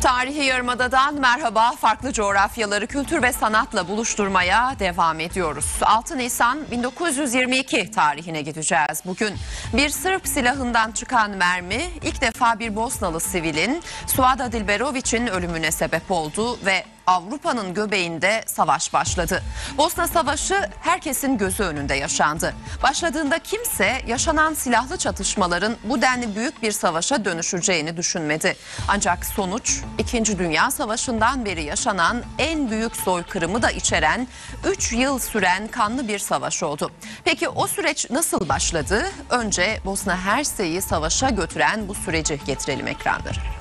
Tarihi Yarımada'dan merhaba. Farklı coğrafyaları kültür ve sanatla buluşturmaya devam ediyoruz. 6 Nisan 1922 tarihine gideceğiz. Bugün bir Sırp silahından çıkan mermi ilk defa bir Bosnalı sivilin Suada Dilberović'in ölümüne sebep oldu ve Avrupa'nın göbeğinde savaş başladı. Bosna Savaşı herkesin gözü önünde yaşandı. Başladığında kimse yaşanan silahlı çatışmaların bu denli büyük bir savaşa dönüşeceğini düşünmedi. Ancak sonuç 2. Dünya Savaşı'ndan beri yaşanan en büyük soykırımı da içeren 3 yıl süren kanlı bir savaş oldu. Peki o süreç nasıl başladı? Önce Bosna Hersek'i savaşa götüren bu süreci getirelim ekranlara.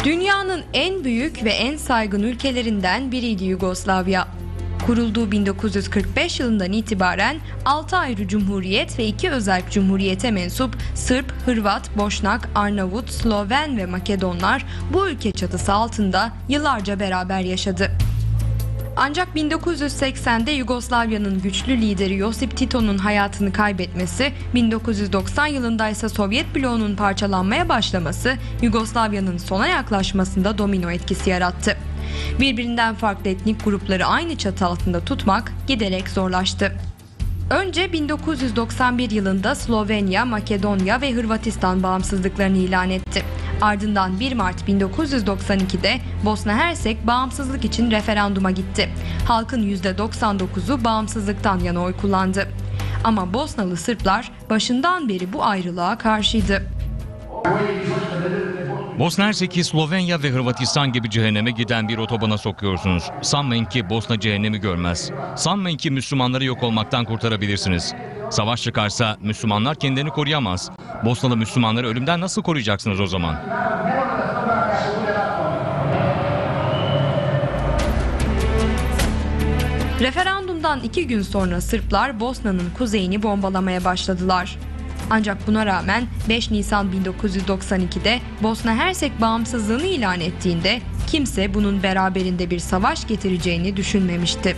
Dünyanın en büyük ve en saygın ülkelerinden biriydi Yugoslavya. Kurulduğu 1945 yılından itibaren 6 ayrı cumhuriyet ve 2 özerk cumhuriyete mensup Sırp, Hırvat, Boşnak, Arnavut, Sloven ve Makedonlar bu ülke çatısı altında yıllarca beraber yaşadı. Ancak 1980'de Yugoslavya'nın güçlü lideri Josip Tito'nun hayatını kaybetmesi, 1990 yılında ise Sovyet bloğunun parçalanmaya başlaması Yugoslavya'nın sona yaklaşmasında domino etkisi yarattı. Birbirinden farklı etnik grupları aynı çatı altında tutmak giderek zorlaştı. Önce 1991 yılında Slovenya, Makedonya ve Hırvatistan bağımsızlıklarını ilan etti. Ardından 1 Mart 1992'de Bosna Hersek bağımsızlık için referanduma gitti. Halkın %99'u bağımsızlıktan yana oy kullandı. Ama Bosnalı Sırplar başından beri bu ayrılığa karşıydı. Bosna Hersek'i Slovenya ve Hırvatistan gibi cehenneme giden bir otobana sokuyorsunuz. Sanmayın ki Bosna cehennemi görmez. Sanmayın ki Müslümanları yok olmaktan kurtarabilirsiniz. Savaş çıkarsa Müslümanlar kendilerini koruyamaz. Bosnalı Müslümanları ölümden nasıl koruyacaksınız o zaman? Referandumdan 2 gün sonra Sırplar Bosna'nın kuzeyini bombalamaya başladılar. Ancak buna rağmen 5 Nisan 1992'de Bosna Hersek bağımsızlığını ilan ettiğinde kimse bunun beraberinde bir savaş getireceğini düşünmemişti.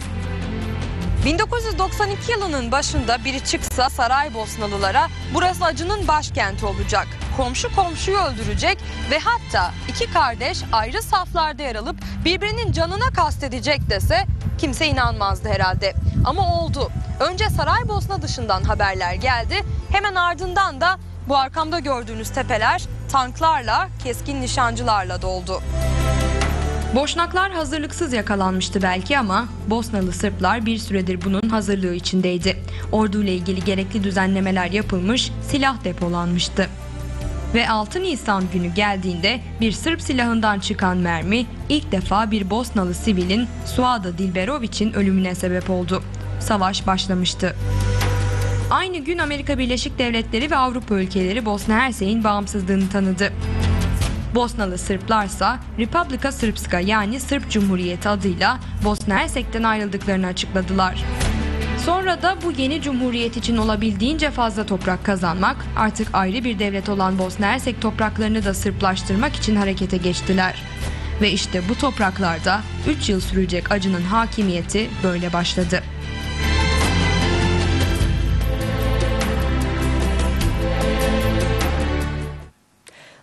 1992 yılının başında biri çıksa Saraybosnalılara burası acının başkenti olacak, komşu komşuyu öldürecek ve hatta 2 kardeş ayrı saflarda yer alıp birbirinin canına kastedecek dese kimse inanmazdı herhalde. Ama oldu. Önce Saraybosna dışından haberler geldi. Hemen ardından da bu arkamda gördüğünüz tepeler tanklarla, keskin nişancılarla doldu. Boşnaklar hazırlıksız yakalanmıştı belki ama Bosnalı Sırplar bir süredir bunun hazırlığı içindeydi. Orduyla ilgili gerekli düzenlemeler yapılmış, silah depolanmıştı. Ve 6 Nisan günü geldiğinde bir Sırp silahından çıkan mermi ilk defa bir Bosnalı sivilin Suada Dilberović'in ölümüne sebep oldu. Savaş başlamıştı. Aynı gün Amerika Birleşik Devletleri ve Avrupa ülkeleri Bosna Hersek'in bağımsızlığını tanıdı. Bosnalı Sırplarsa Republika Srpska yani Sırp Cumhuriyeti adıyla Bosna Hersek'ten ayrıldıklarını açıkladılar. Sonra da bu yeni cumhuriyet için olabildiğince fazla toprak kazanmak, artık ayrı bir devlet olan Bosna Hersek topraklarını da Sırplaştırmak için harekete geçtiler. Ve işte bu topraklarda 3 yıl sürecek acının hakimiyeti böyle başladı.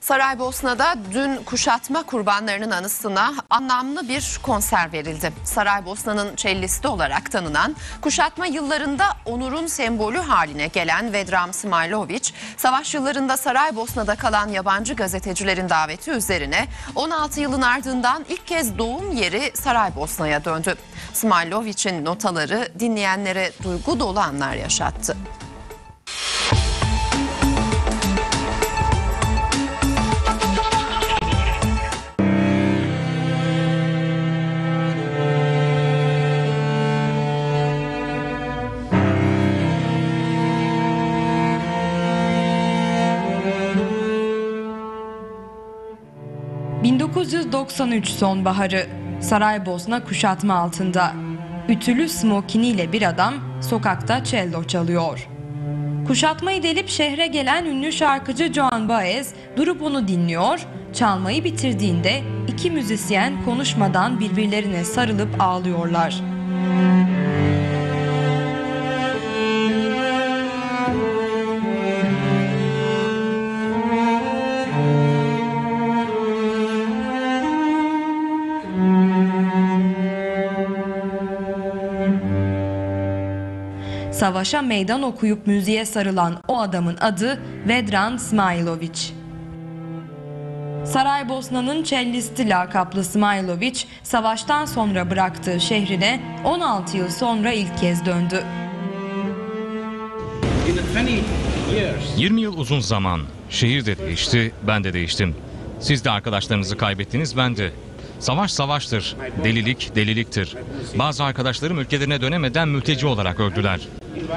Saraybosna'da dün kuşatma kurbanlarının anısına anlamlı bir konser verildi. Saraybosna'nın cellisti olarak tanınan, kuşatma yıllarında onurun sembolü haline gelen Vedran Smailović, savaş yıllarında Saraybosna'da kalan yabancı gazetecilerin daveti üzerine 16 yılın ardından ilk kez doğum yeri Saraybosna'ya döndü. Smailović'in notaları dinleyenlere duygu dolu anlar yaşattı. ...1993 sonbaharı, Saraybosna kuşatma altında. Ütülü smokiniyle bir adam sokakta cello çalıyor. Kuşatmayı delip şehre gelen ünlü şarkıcı Joan Baez durup onu dinliyor, çalmayı bitirdiğinde 2 müzisyen konuşmadan birbirlerine sarılıp ağlıyorlar. Savaşa meydan okuyup müziğe sarılan o adamın adı Vedran Smailović. Saraybosna'nın cellisti lakaplı Smailović, savaştan sonra bıraktığı şehrine 16 yıl sonra ilk kez döndü. 20 yıl uzun zaman. Şehir de değişti, ben de değiştim. Siz de arkadaşlarınızı kaybettiniz, ben de. Savaş savaştır, delilik deliliktir. Bazı arkadaşlarım ülkelerine dönemeden mülteci olarak öldüler.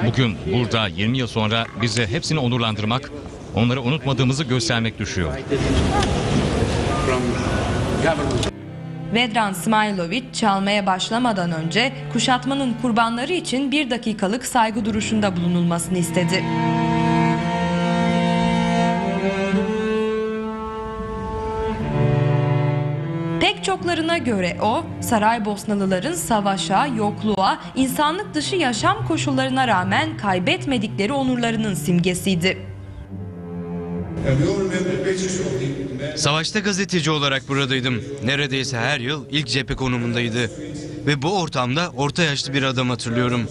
Bugün burada 20 yıl sonra bize hepsini onurlandırmak, onları unutmadığımızı göstermek düşüyor. Vedran Smailović çalmaya başlamadan önce kuşatmanın kurbanları için 1 dakikalık saygı duruşunda bulunulmasını istedi. Pek çoklarına göre o, Saraybosnalıların savaşa, yokluğa, insanlık dışı yaşam koşullarına rağmen kaybetmedikleri onurlarının simgesiydi. Savaşta gazeteci olarak buradaydım. Neredeyse her yıl ilk cephe konumundaydı. Ve bu ortamda orta yaşlı bir adam hatırlıyorum.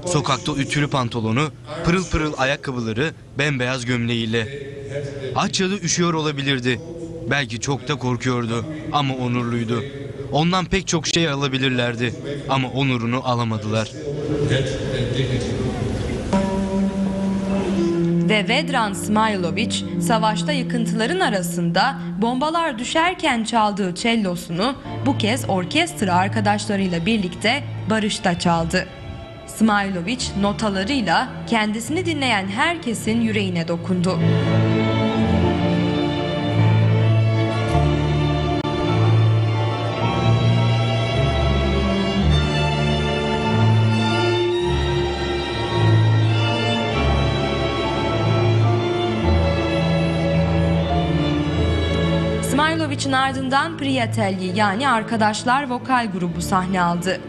Sokakta ütülü pantolonu, pırıl pırıl ayakkabıları, bembeyaz gömleğiyle. Aç ya da üşüyor olabilirdi. Belki çok da korkuyordu ama onurluydu. Ondan pek çok şey alabilirlerdi ama onurunu alamadılar. Ve Vedran Smailović savaşta yıkıntıların arasında bombalar düşerken çaldığı cellosunu bu kez orkestra arkadaşlarıyla birlikte barışta çaldı. Smailović notalarıyla kendisini dinleyen herkesin yüreğine dokundu. Smailović'in ardından Prijatelji yani Arkadaşlar vokal grubu sahne aldı.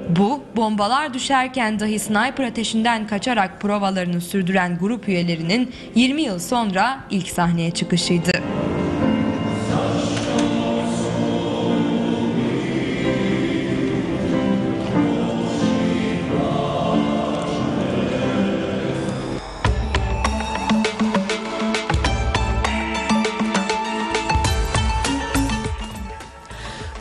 Bu, bombalar düşerken dahi sniper ateşinden kaçarak provalarını sürdüren grup üyelerinin 20 yıl sonra ilk sahneye çıkışıydı.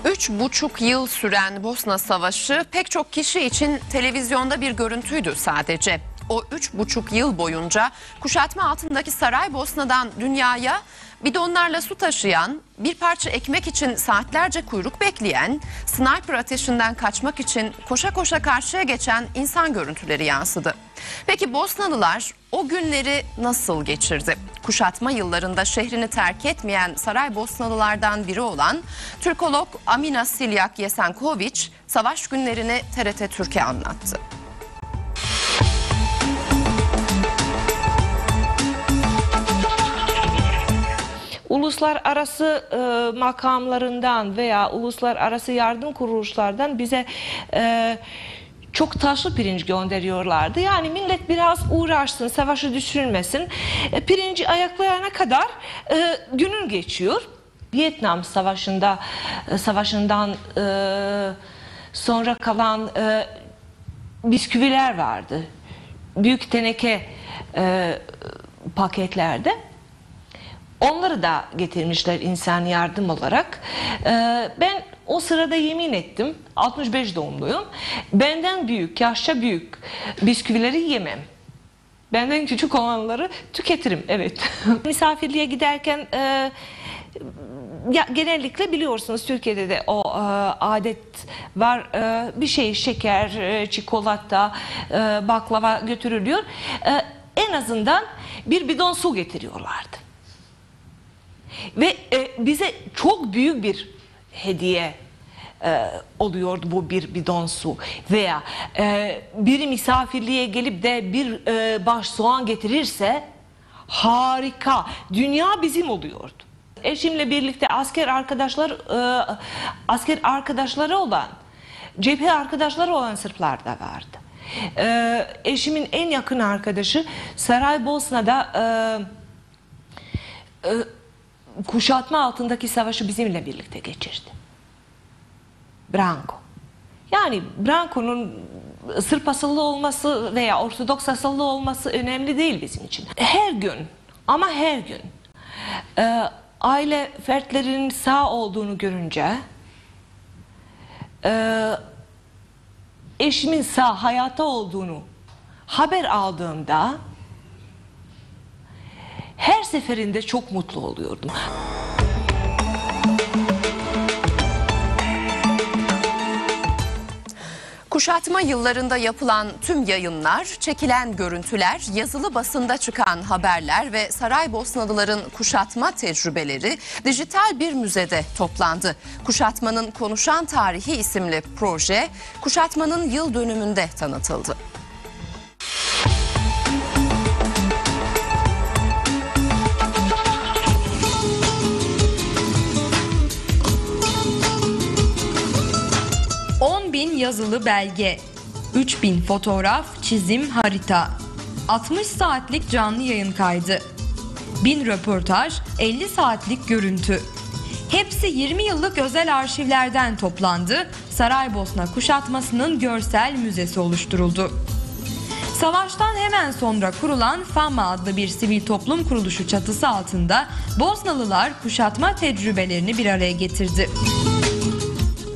Üç buçuk yıl süren Bosna Savaşı pek çok kişi için televizyonda bir görüntüydü sadece. O 3,5 yıl boyunca kuşatma altındaki Saraybosna'dan dünyaya bidonlarla su taşıyan, bir parça ekmek için saatlerce kuyruk bekleyen, sniper ateşinden kaçmak için koşa koşa karşıya geçen insan görüntüleri yansıdı. Peki Bosnalılar o günleri nasıl geçirdi? Kuşatma yıllarında şehrini terk etmeyen Saraybosnalılardan biri olan Türkolog Amina Silyak Yesenković savaş günlerini TRT Türk'e anlattı. Uluslararası makamlarından veya uluslararası yardım kuruluşlardan bize çok taşlı pirinç gönderiyorlardı. Yani millet biraz uğraşsın, savaşı düşürmesin. Pirinci ayaklayana kadar günün geçiyor. Vietnam savaşından sonra kalan bisküviler vardı. Büyük teneke paketlerde. Onları da getirmişler insan yardım olarak. Ben o sırada yemin ettim, 65 doğumluyum. Benden büyük, yaşça büyük bisküvileri yemem. Benden küçük olanları tüketirim, evet. Misafirliğe giderken genellikle biliyorsunuz Türkiye'de de o adet var. Bir şey şeker, çikolata, baklava götürülüyor. En azından bir bidon su getiriyorlardı. Ve bize çok büyük bir hediye oluyordu bu bir bidon su. Veya biri misafirliğe gelip de bir baş soğan getirirse harika, dünya bizim oluyordu. Eşimle birlikte asker arkadaşları olan, cephe arkadaşları olan Sırplar da vardı. Eşimin en yakın arkadaşı Saraybosna'da kuşatma altındaki savaşı bizimle birlikte geçirdi. Branko. Yani Branko'nun Sırp asıllı olması veya Ortodoks asıllı olması önemli değil bizim için. Her gün ama her gün aile fertlerinin sağ olduğunu görünce, eşimin sağ hayatta olduğunu haber aldığımda her seferinde çok mutlu oluyordum. Kuşatma yıllarında yapılan tüm yayınlar, çekilen görüntüler, yazılı basında çıkan haberler ve Saraybosnalıların kuşatma tecrübeleri dijital bir müzede toplandı. Kuşatmanın Konuşan Tarihi isimli proje, kuşatmanın yıl dönümünde tanıtıldı. Yazılı belge, 3000 fotoğraf, çizim, harita, 60 saatlik canlı yayın kaydı, 1000 röportaj, 50 saatlik görüntü. Hepsi 20 yıllık özel arşivlerden toplandı. Saraybosna kuşatmasının görsel müzesi oluşturuldu. Savaştan hemen sonra kurulan FAMA adlı bir sivil toplum kuruluşu çatısı altında Bosnalılar kuşatma tecrübelerini bir araya getirdi.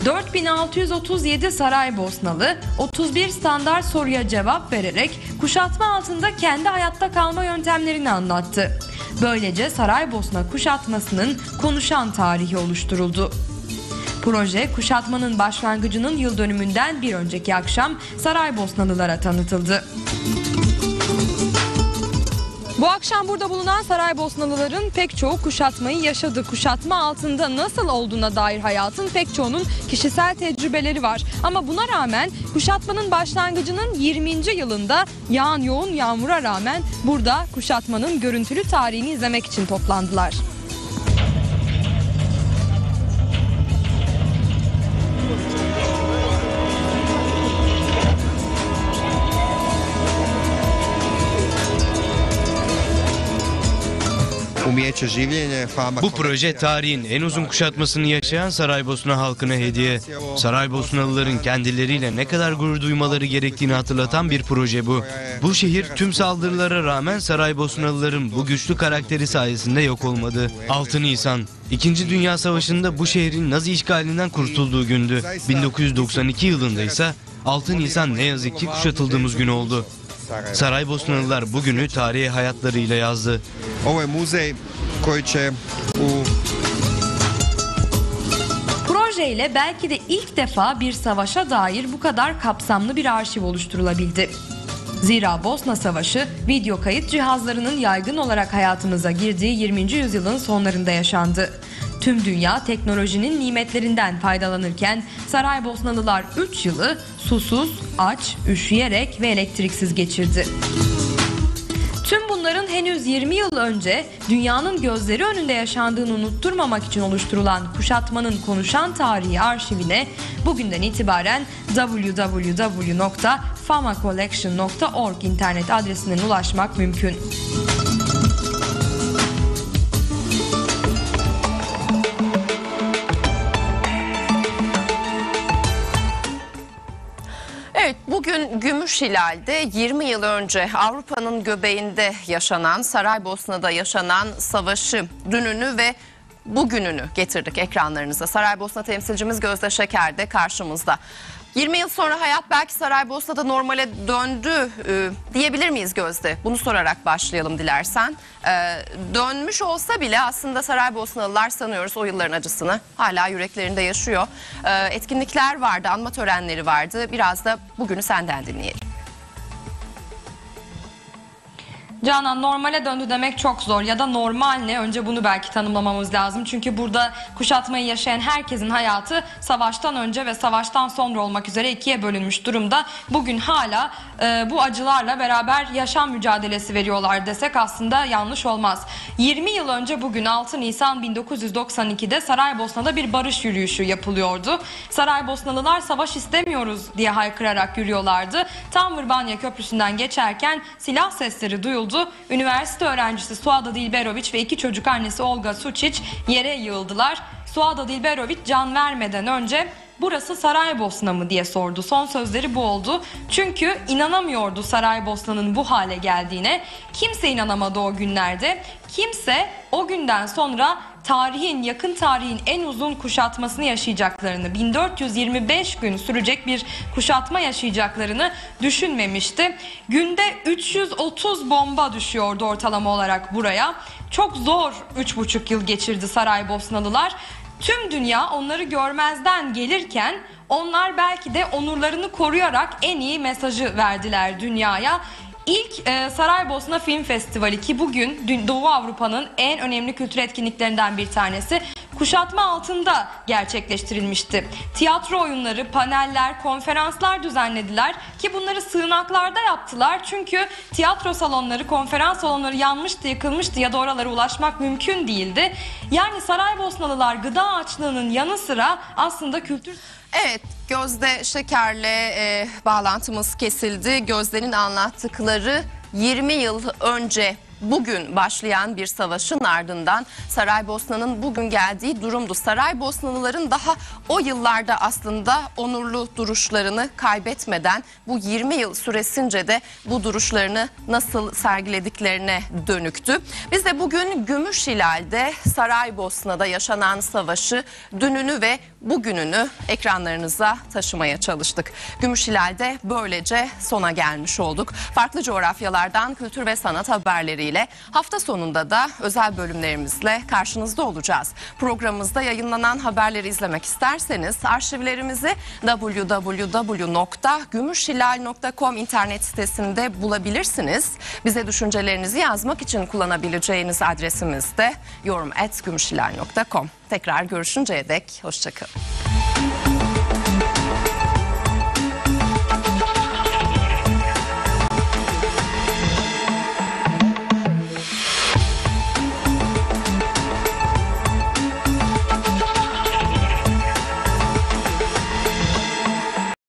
4637 Saraybosnalı 31 standart soruya cevap vererek kuşatma altında kendi hayatta kalma yöntemlerini anlattı. Böylece Saraybosna kuşatmasının konuşan tarihi oluşturuldu. Proje kuşatmanın başlangıcının yıl dönümünden bir önceki akşam Saraybosnalılara tanıtıldı. Bu akşam burada bulunan Saraybosnalıların pek çoğu kuşatmayı yaşadı. Kuşatma altında nasıl olduğuna dair hayatın pek çoğunun kişisel tecrübeleri var. Ama buna rağmen kuşatmanın başlangıcının 20. yılında yağan yoğun yağmura rağmen burada kuşatmanın görüntülü tarihini izlemek için toplandılar. Bu proje tarihin en uzun kuşatmasını yaşayan Saraybosna halkına hediye. Saraybosnalıların kendileriyle ne kadar gurur duymaları gerektiğini hatırlatan bir proje bu. Bu şehir tüm saldırılara rağmen Saraybosnalıların bu güçlü karakteri sayesinde yok olmadı. 6 Nisan, 2. Dünya Savaşı'nda bu şehrin Nazi işgalinden kurtulduğu gündü. 1992 yılında ise 6 Nisan ne yazık ki kuşatıldığımız gün oldu. Saraybosnalılar bugünü tarihe hayatlarıyla yazdı. Projeyle belki de ilk defa bir savaşa dair bu kadar kapsamlı bir arşiv oluşturulabildi. Zira Bosna Savaşı video kayıt cihazlarının yaygın olarak hayatımıza girdiği 20. yüzyılın sonlarında yaşandı. Tüm dünya teknolojinin nimetlerinden faydalanırken Saraybosnalılar 3 yılı susuz, aç, üşüyerek ve elektriksiz geçirdi. Tüm bunların henüz 20 yıl önce dünyanın gözleri önünde yaşandığını unutturmamak için oluşturulan kuşatmanın konuşan tarihi arşivine bugünden itibaren www.famacollection.org internet adresinden ulaşmak mümkün. Evet, bugün Gümüşhilal'de 20 yıl önce Avrupa'nın göbeğinde yaşanan, Saraybosna'da yaşanan savaşı, dününü ve bugününü getirdik ekranlarınıza. Saraybosna temsilcimiz Gözde Şeker de karşımızda. 20 yıl sonra hayat belki Saraybosna'da normale döndü diyebilir miyiz Gözde? Bunu sorarak başlayalım dilersen. Dönmüş olsa bile aslında Saraybosnalılar sanıyoruz o yılların acısını hala yüreklerinde yaşıyor. Etkinlikler vardı, anma törenleri vardı. Biraz da bugünü senden dinleyelim. Canan, normale döndü demek çok zor ya da normal ne? Önce bunu belki tanımlamamız lazım. Çünkü burada kuşatmayı yaşayan herkesin hayatı savaştan önce ve savaştan sonra olmak üzere ikiye bölünmüş durumda. Bugün hala bu acılarla beraber yaşam mücadelesi veriyorlar desek aslında yanlış olmaz. 20 yıl önce bugün 6 Nisan 1992'de Saraybosna'da bir barış yürüyüşü yapılıyordu. Saraybosnalılar savaş istemiyoruz diye haykırarak yürüyorlardı. Tam Vrbanja Köprüsü'nden geçerken silah sesleri duyuldu. Üniversite öğrencisi Suada Dilberović ve 2 çocuk annesi Olga Sučić yere yığıldılar. Suada Dilberović can vermeden önce burası Saraybosna mı diye sordu. Son sözleri bu oldu. Çünkü inanamıyordu Saraybosna'nın bu hale geldiğine. Kimse inanamadı o günlerde. Kimse o günden sonra yakın tarihin en uzun kuşatmasını yaşayacaklarını, 1425 gün sürecek bir kuşatma yaşayacaklarını düşünmemişti. Günde 330 bomba düşüyordu ortalama olarak buraya. Çok zor 3,5 yıl geçirdi Saraybosnalılar. Tüm dünya onları görmezden gelirken onlar belki de onurlarını koruyarak en iyi mesajı verdiler dünyaya. İlk Saraybosna Film Festivali, ki bugün Doğu Avrupa'nın en önemli kültür etkinliklerinden bir tanesi, kuşatma altında gerçekleştirilmişti. Tiyatro oyunları, paneller, konferanslar düzenlediler ki bunları sığınaklarda yaptılar. Çünkü tiyatro salonları, konferans salonları yanmıştı, yıkılmıştı ya da oralara ulaşmak mümkün değildi. Yani Saraybosnalılar gıda açlığının yanı sıra aslında kültür... Evet, Gözde Şeker'le bağlantımız kesildi. Gözde'nin anlattıkları 20 yıl önce bugün başlayan bir savaşın ardından Saraybosna'nın bugün geldiği durumdu. Saraybosnalıların daha o yıllarda aslında onurlu duruşlarını kaybetmeden bu 20 yıl süresince de bu duruşlarını nasıl sergilediklerine dönüktü. Biz de bugün Gümüşhilal'de Saraybosna'da yaşanan savaşı, dününü ve bugününü ekranlarınıza taşımaya çalıştık. Gümüşhilal'de böylece sona gelmiş olduk. Farklı coğrafyalardan kültür ve sanat haberleriyle hafta sonunda da özel bölümlerimizle karşınızda olacağız. Programımızda yayınlanan haberleri izlemek isterseniz arşivlerimizi www.gümüşhilal.com internet sitesinde bulabilirsiniz. Bize düşüncelerinizi yazmak için kullanabileceğiniz adresimiz de yorum@gümüşhilal.com. Tekrar görüşünceye dek hoşça kalın.